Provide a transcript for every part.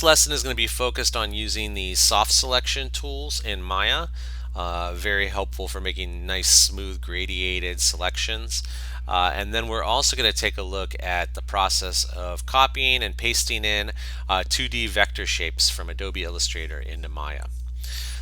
This lesson is going to be focused on using the soft selection tools in Maya. Very helpful for making nice, smooth, gradiated selections. And then we're also going to take a look at the process of copying and pasting in 2D vector shapes from Adobe Illustrator into Maya.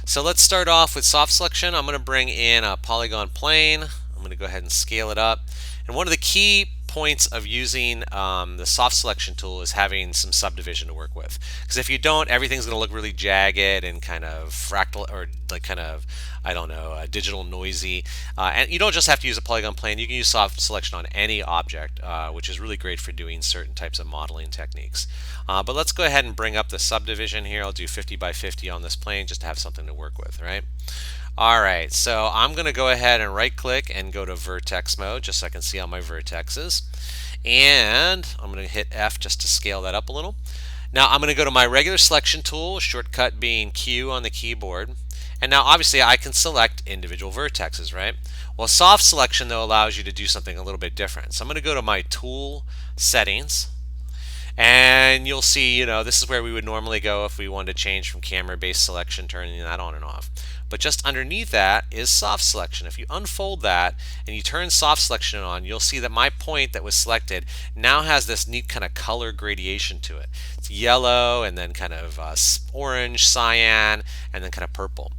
So let's start off with soft selection. I'm going to bring in a polygon plane. I'm going to go ahead and scale it up. And one of the key points of using the soft selection tool is having some subdivision to work with. Because if you don't, everything's going to look really jagged and kind of fractal, or like kind of, I don't know, digital noisy. And you don't just have to use a polygon plane. You can use soft selection on any object, which is really great for doing certain types of modeling techniques. But let's go ahead and bring up the subdivision here. I'll do 50 by 50 on this plane just to have something to work with, right? Alright, so I'm going to go ahead and right click and go to vertex mode just so I can see all my vertexes. And I'm going to hit F just to scale that up a little. Now I'm going to go to my regular selection tool, shortcut being Q on the keyboard. And now obviously I can select individual vertexes, right? Well, soft selection though allows you to do something a little bit different. So I'm going to go to my tool settings. And you'll see, this is where we would normally go if we wanted to change from camera-based selection, turning that on and off. But just underneath that is soft selection. If you unfold that and you turn soft selection on, you'll see that my point that was selected now has this neat kind of color gradation to it. It's yellow and then kind of orange, cyan, and then kind of purple.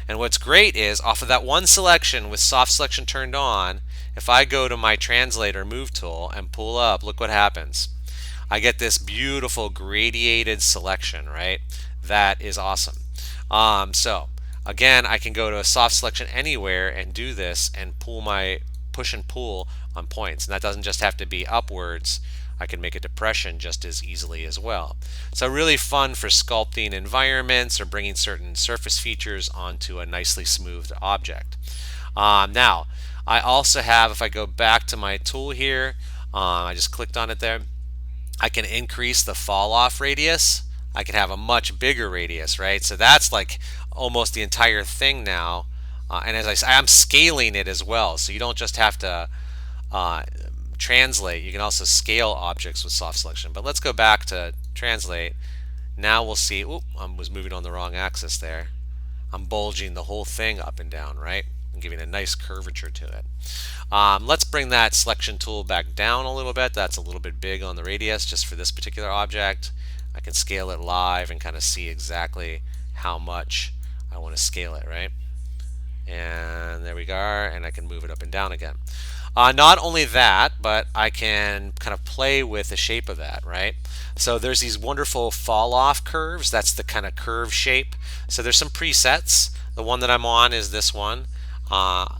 And what's great is off of that one selection with soft selection turned on, if I go to my translator move tool and pull up, look what happens. I get this beautiful gradiated selection, right? That is awesome. So again, I can go to a soft selection anywhere and do this and push and pull on points. And that doesn't just have to be upwards. I can make a depression just as easily as well. So really fun for sculpting environments or bringing certain surface features onto a nicely smoothed object. Now, I also have, if I go back to my tool here, I just clicked on it there. I can increase the fall off radius. I can have a much bigger radius, right? So that's like almost the entire thing now. And as I say, I'm scaling it as well. So you don't just have to translate. You can also scale objects with soft selection. But let's go back to translate. Now we'll see, I was moving on the wrong axis there. I'm bulging the whole thing up and down, right? And giving a nice curvature to it. Let's bring that selection tool back down a little bit. That's a little bit big on the radius just for this particular object. I can scale it live and kind of see exactly how much I want to scale it, right? And there we go, and I can move it up and down again. Not only that, but I can kind of play with the shape of that, right? So there's these wonderful fall off curves. That's the kind of curve shape. So there's some presets. The one that I'm on is this one.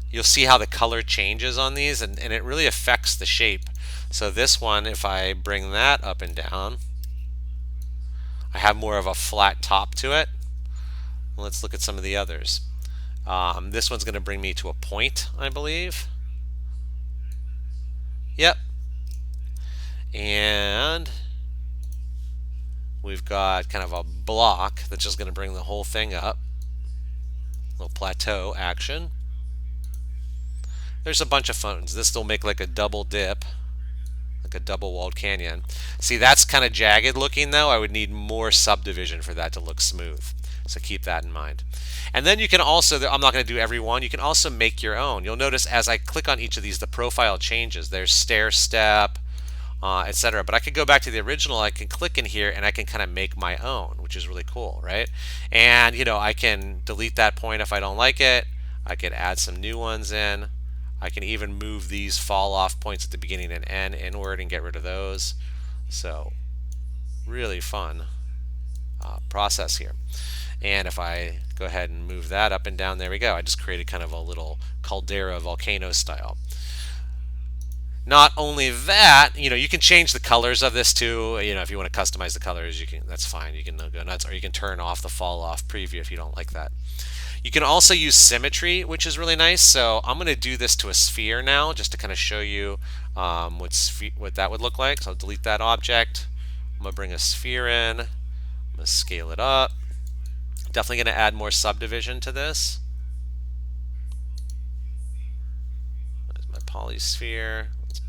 You'll see how the color changes on these, and it really affects the shape. So this one, if I bring that up and down, I have more of a flat top to it. Let's look at some of the others. This one's going to bring me to a point, I believe. Yep. And we've got kind of a block that's just going to bring the whole thing up. A little plateau action. There's a bunch of phones. This will make like a double dip, like a double walled canyon. See, that's kind of jagged looking though. I would need more subdivision for that to look smooth. So keep that in mind. And then you can also, I'm not going to do every one, you can also make your own. You'll notice as I click on each of these, the profile changes. There's stair step, etc. But I could go back to the original, I can click in here and I can kind of make my own, which is really cool, right? And I can delete that point if I don't like it. I could add some new ones in. I can even move these fall off points at the beginning and end inward and get rid of those. So really fun process here. And if I go ahead and move that up and down, there we go. I just created kind of a little caldera volcano style. Not only that, you can change the colors of this too. If you want to customize the colors, you can. That's fine. You can go nuts, or you can turn off the fall off preview if you don't like that. You can also use symmetry, which is really nice. So I'm going to do this to a sphere now, just to kind of show you what that would look like. So I'll delete that object. I'm going to bring a sphere in. I'm going to scale it up. Definitely going to add more subdivision to this. There's my polysphere. Let's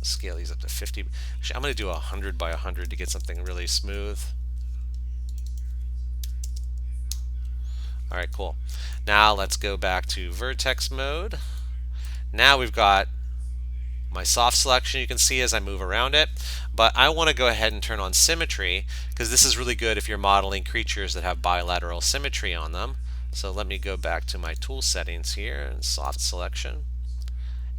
scale these up to 50. Actually, I'm going to do 100 by 100 to get something really smooth. All right, cool. Now let's go back to vertex mode. Now we've got my soft selection, you can see as I move around it, but I want to go ahead and turn on symmetry because this is really good if you're modeling creatures that have bilateral symmetry on them. So let me go back to my tool settings here and soft selection,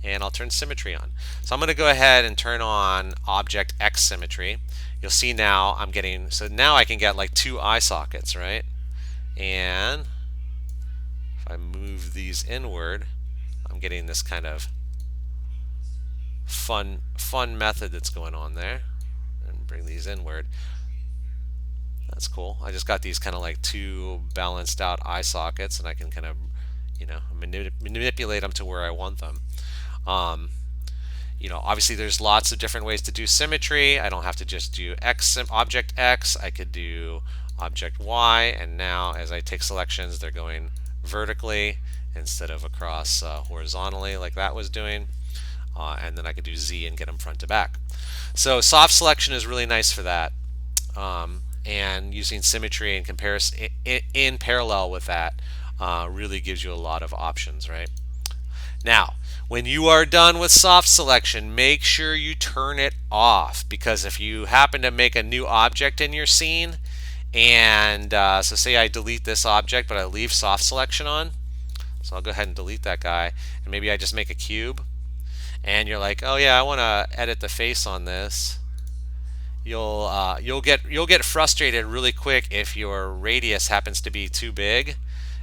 and I'll turn symmetry on. So I'm going to go ahead and turn on object X symmetry. You'll see now I'm getting, so now I can get like two eye sockets, right? And if I move these inward, I'm getting this kind of fun method that's going on there. And bring these inward. That's cool. I just got these kind of like two balanced out eye sockets, and I can kind of, manipulate them to where I want them. Obviously there's lots of different ways to do symmetry. I don't have to just do object X. I could do object Y, and now as I take selections, they're going vertically instead of across horizontally like that was doing. And then I could do Z and get them front to back. So soft selection is really nice for that. And using symmetry and comparison in parallel with that really gives you a lot of options, right? Now, when you are done with soft selection, make sure you turn it off, because if you happen to make a new object in your scene, and so say I delete this object but I leave soft selection on, so I'll go ahead and delete that guy, and maybe I just make a cube, and you're like, oh yeah, I want to edit the face on this. You'll get frustrated really quick if your radius happens to be too big,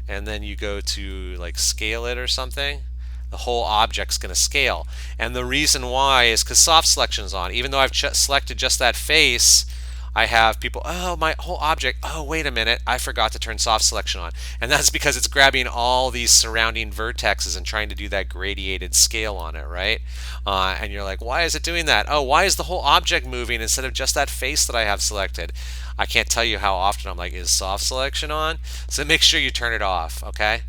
and then you go to like scale it or something. The whole object's going to scale, and the reason why is because soft selection is on. Even though I've selected just that face, I have people, oh, my whole object, oh, wait a minute, I forgot to turn soft selection on. And that's because it's grabbing all these surrounding vertexes and trying to do that gradiated scale on it, right? And you're like, why is it doing that? Oh, why is the whole object moving instead of just that face that I have selected? I can't tell you how often I'm like, is soft selection on? So make sure you turn it off, okay?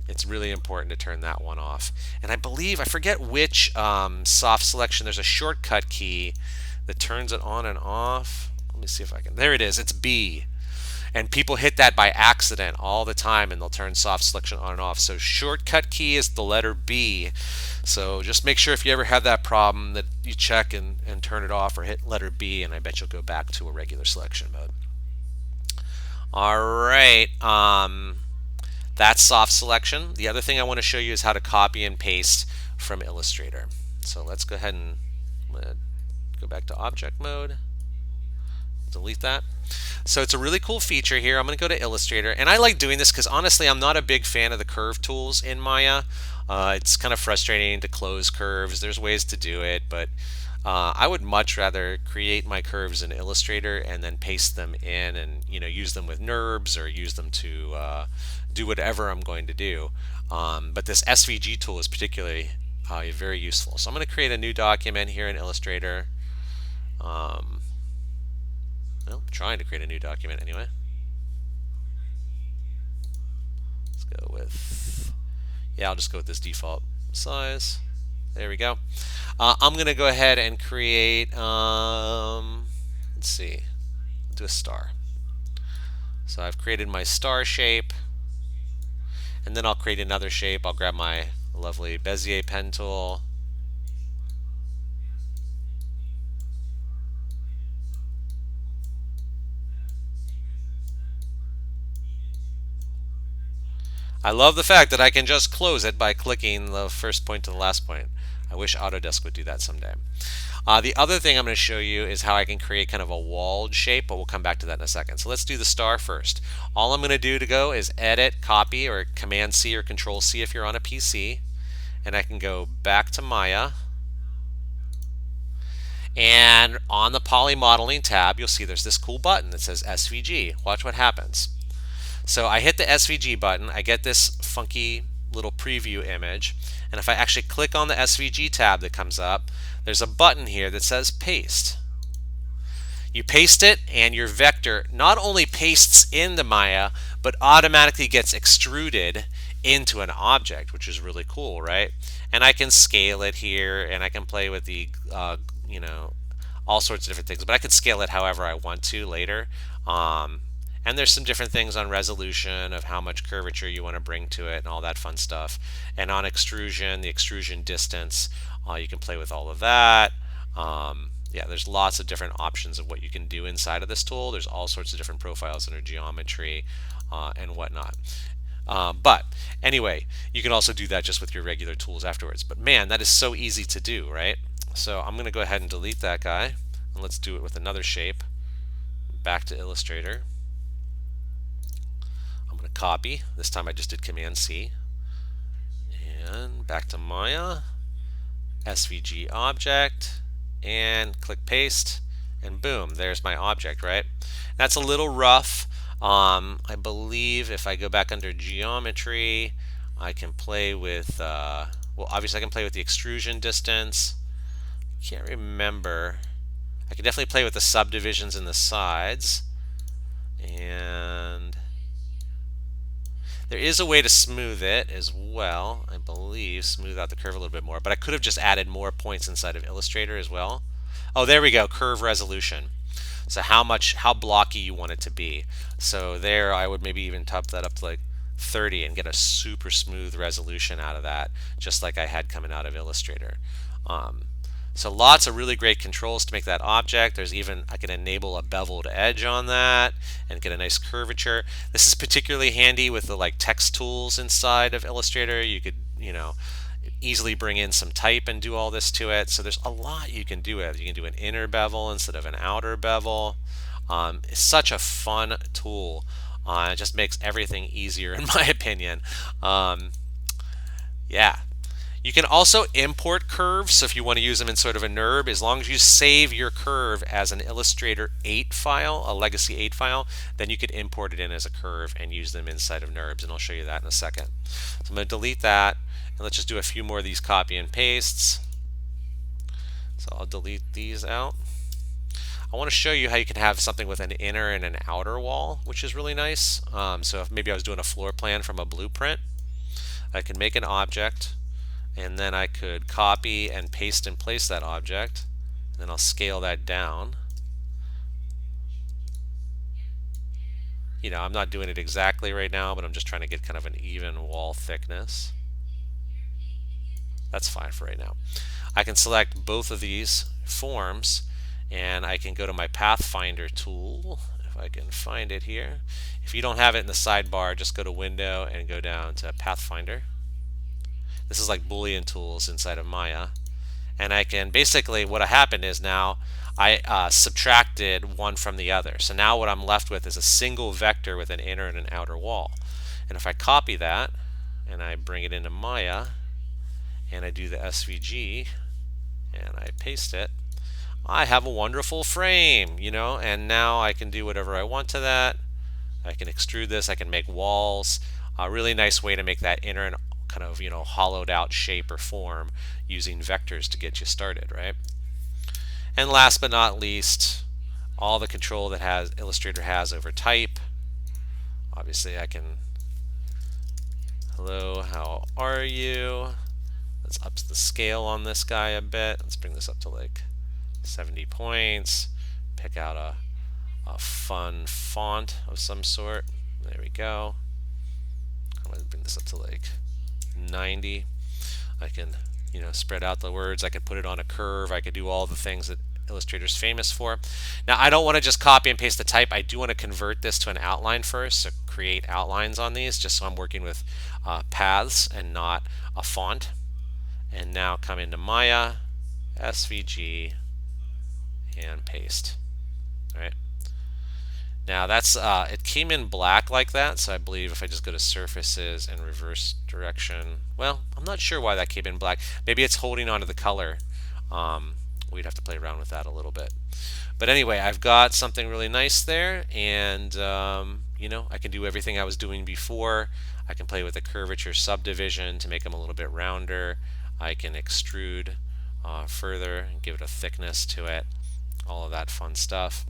It's really important to turn that one off. And I believe, I forget which soft selection, there's a shortcut key that turns it on and off. Let me see if I can. There it is. It's B. And people hit that by accident all the time, and they'll turn soft selection on and off. So shortcut key is the letter B. So just make sure if you ever have that problem that you check and turn it off or hit letter B, and I bet you'll go back to a regular selection mode. All right. That's soft selection. The other thing I want to show you is how to copy and paste from Illustrator. So let's go ahead and go back to object mode, delete that. So it's a really cool feature here. I'm going to go to Illustrator, and I like doing this because honestly I'm not a big fan of the curve tools in Maya. It's kind of frustrating to close curves. There's ways to do it, but I would much rather create my curves in Illustrator and then paste them in, and use them with NURBS or use them to do whatever I'm going to do. But this SVG tool is particularly very useful. So I'm going to create a new document here in Illustrator. Well, I'm trying to create a new document anyway. Let's go with, I'll just go with this default size. There we go. I'm going to go ahead and create, let's see, do a star. So I've created my star shape, and then I'll create another shape. I'll grab my lovely Bezier pen tool. I love the fact that I can just close it by clicking the first point to the last point. I wish Autodesk would do that someday. The other thing I'm going to show you is how I can create kind of a walled shape, but we'll come back to that in a second. So let's do the star first. All I'm going to do to go is edit, copy, or Command C or Control C if you're on a PC. And I can go back to Maya. And on the Poly Modeling tab, you'll see there's this cool button that says SVG. Watch what happens. So I hit the SVG button, I get this funky little preview image, and if I actually click on the SVG tab that comes up, there's a button here that says paste. You paste it, and your vector not only pastes into Maya, but automatically gets extruded into an object, which is really cool, right? And I can scale it here, and I can play with the, all sorts of different things, but I can scale it however I want to later. And there's some different things on resolution of how much curvature you want to bring to it and all that fun stuff. And on extrusion, the extrusion distance, you can play with all of that. Yeah, there's lots of different options of what you can do inside of this tool. There's all sorts of different profiles under geometry and whatnot. But anyway, you can also do that just with your regular tools afterwards. But man, that is so easy to do, right? So I'm going to go ahead and delete that guy. And let's do it with another shape. Back to Illustrator. I'm going to copy. This time I just did Command C. And back to Maya. SVG object. And click paste. And boom, there's my object, right? That's a little rough. I believe if I go back under geometry, I can play with, well, obviously I can play with the extrusion distance. Can't remember. I can definitely play with the subdivisions in the sides. And there is a way to smooth it as well, I believe, smooth out the curve a little bit more, but I could have just added more points inside of Illustrator as well. Oh, there we go, curve resolution. So how blocky you want it to be. So there I would maybe even top that up to like 30 and get a super smooth resolution out of that, just like I had coming out of Illustrator. So lots of really great controls to make that object. There's even, I can enable a beveled edge on that and get a nice curvature. This is particularly handy with the like text tools inside of Illustrator. You could, easily bring in some type and do all this to it. So there's a lot you can do with it. You can do an inner bevel instead of an outer bevel. It's such a fun tool. It just makes everything easier in my opinion. Yeah. You can also import curves, so if you want to use them in sort of a NURB, as long as you save your curve as an Illustrator 8 file, a legacy 8 file, then you could import it in as a curve and use them inside of NURBs, and I'll show you that in a second. So I'm going to delete that, and let's just do a few more of these copy and pastes. So I'll delete these out. I want to show you how you can have something with an inner and an outer wall, which is really nice. So if maybe I was doing a floor plan from a blueprint, I can make an object, and then I could copy and paste and place that object, and then I'll scale that down. I'm not doing it exactly right now, but I'm just trying to get kind of an even wall thickness. That's fine for right now. I can select both of these forms, and I can go to my Pathfinder tool, if I can find it here. If you don't have it in the sidebar, just go to Window and go down to Pathfinder. This is like Boolean tools inside of Maya. And I can basically, what happened is now I subtracted one from the other. So now what I'm left with is a single vector with an inner and an outer wall. And if I copy that and I bring it into Maya and I do the SVG and I paste it, I have a wonderful frame, and now I can do whatever I want to that. I can extrude this, I can make walls. A really nice way to make that inner and kind of hollowed out shape or form using vectors to get you started, right? And last but not least, all the control that Illustrator has over type. Obviously I can, hello, how are you? Let's up the scale on this guy a bit. Let's bring this up to like 70 points. Pick out a fun font of some sort. There we go. I'm going to bring this up to like 90. I can spread out the words. I could put it on a curve. I could do all the things that Illustrator's famous for. Now I don't want to just copy and paste the type. I do want to convert this to an outline first, so create outlines on these just so I'm working with paths and not a font. And now come into Maya, SVG, and paste. All right. Now that's it came in black like that, so I believe if I just go to surfaces and reverse direction, well, I'm not sure why that came in black. Maybe it's holding onto the color. We'd have to play around with that a little bit. But anyway, I've got something really nice there, and I can do everything I was doing before. I can play with the curvature subdivision to make them a little bit rounder. I can extrude further and give it a thickness to it. All of that fun stuff.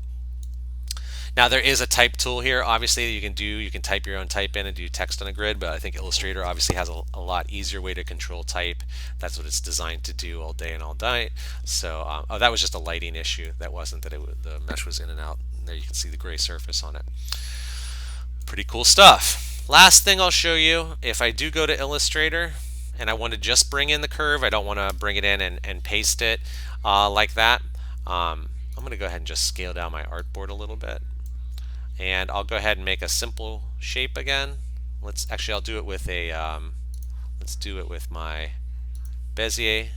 Now there is a type tool here, obviously, that you can type your own type in and do text on a grid, but I think Illustrator obviously has a lot easier way to control type. That's what it's designed to do all day and all night. So, oh, that was just a lighting issue. That wasn't that the mesh was in and out. There you can see the gray surface on it. Pretty cool stuff. Last thing I'll show you, if I do go to Illustrator and I want to just bring in the curve, I don't want to bring it in and paste it like that. I'm going to go ahead and just scale down my artboard a little bit. And I'll go ahead and make a simple shape again. I'll do it with let's do it with my Bezier.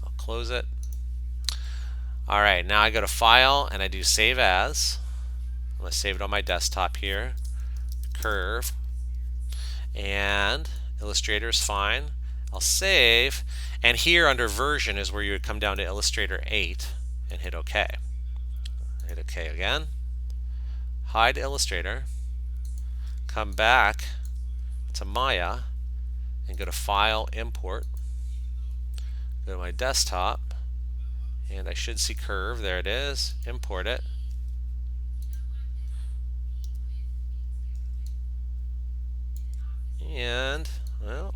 I'll close it. All right, now I go to File and I do Save As. I'm going to save it on my desktop here. Curve. And Illustrator is fine. I'll save. And here under Version is where you would come down to Illustrator 8 and hit OK. Hit OK again. Hide Illustrator. Come back to Maya and go to File, Import. Go to my desktop. And I should see Curve. There it is. Import it. And, well,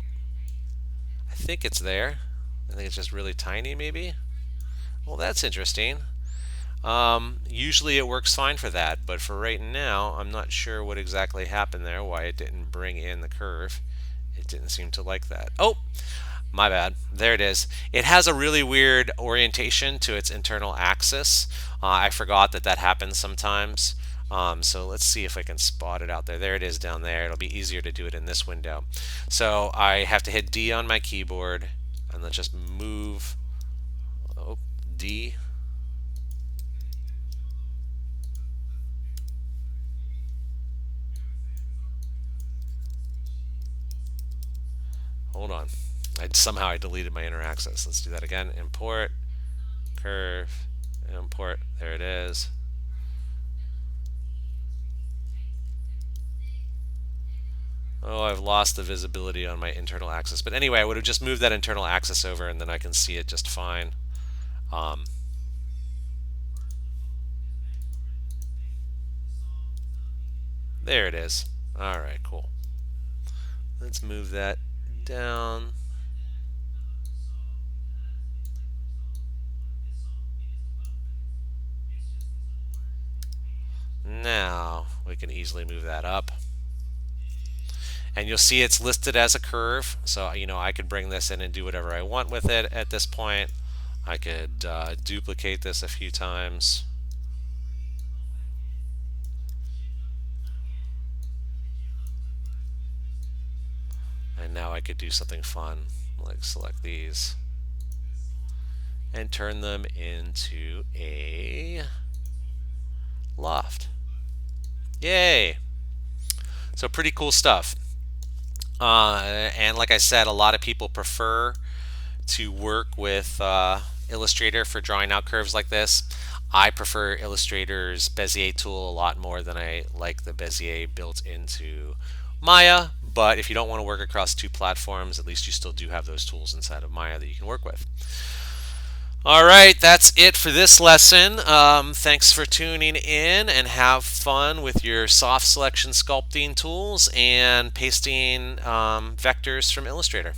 I think it's there. I think it's just really tiny, maybe. Well, that's interesting. Usually it works fine for that, but for right now, I'm not sure what exactly happened there, why it didn't bring in the curve. It didn't seem to like that. Oh, my bad. There it is. It has a really weird orientation to its internal axis. I forgot that happens sometimes. So let's see if I can spot it out there. There it is down there. It'll be easier to do it in this window. So I have to hit D on my keyboard, and let's just move D. Hold on. Somehow I deleted my inner axis. Let's do that again. Import, curve, import. There it is. Oh, I've lost the visibility on my internal axis. But anyway, I would have just moved that internal axis over and then I can see it just fine. There it is. All right, cool. Let's move that down. Now we can easily move that up. And you'll see it's listed as a curve. So, I could bring this in and do whatever I want with it at this point. I could duplicate this a few times. And now I could do something fun, like select these and turn them into a loft. Yay! So pretty cool stuff. And like I said, a lot of people prefer to work with Illustrator for drawing out curves like this. I prefer Illustrator's Bezier tool a lot more than I like the Bezier built into Maya. But if you don't want to work across two platforms, at least you still do have those tools inside of Maya that you can work with. All right, that's it for this lesson. Thanks for tuning in, and have fun with your soft selection sculpting tools and pasting vectors from Illustrator.